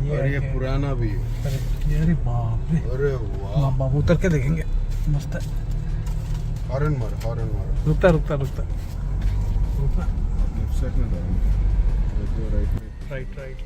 और ये पुराना भी है। अरे बाप रे, अरे वाह, बाबू उतर के देखेंगे, मस्त है। हॉर्न मारो। रुकता लेफ्ट साइड में राइट।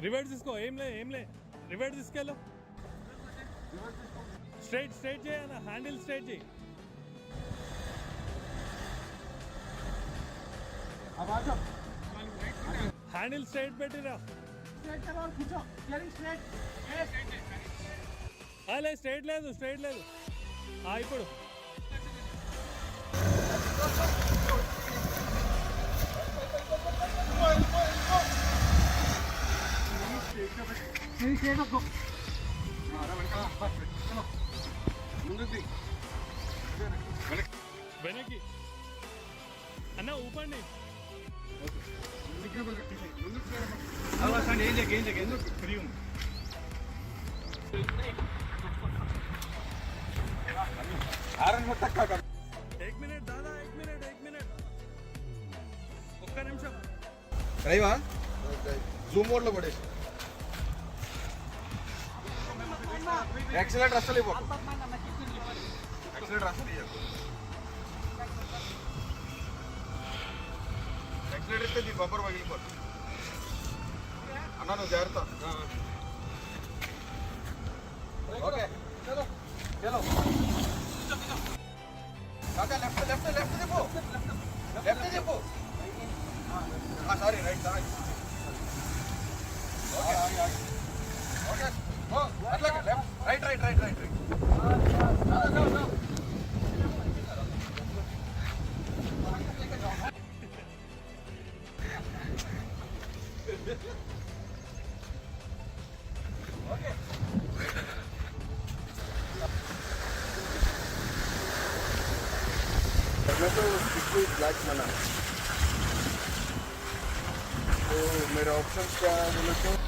రివర్స్ తీసుకో, ఏం లే రివర్స్ తీసుకెళ్ళు. స్ట్రైట్ చేయన్న, హ్యాండిల్ స్ట్రైట్ చేయి. హ్యాండిల్ స్ట్రైట్ పెట్టిరా. స్ట్రైట్ లేదు. ఇప్పుడు వెనక్కి అన్న ఊపండి. ఫ్రీ ఉంది. एक मिनट दादा, एक मिनट ఒక్క నిమిషం. డ్రైవా జూమ్ మోడ్ లో పడేసి యాక్సిలేటర్ అసలు ఇవ్వకు. యాక్సిలేటర్ అసలు ఇవ్వకు. యాక్సిలేటర్ ఇస్తే దీని బంపర్ పగిలిపోతుంది అన్న. నువ్వు జాగ్రత్త. ఓకే చలో కాకా, లెఫ్ట్ చెప్పు. Sorry, right, sorry. Okay. Go. Left, left. Right. Go. Tomato कितनी ब्लैक बना तो मेरा ऑप्शन क्या है बोले तो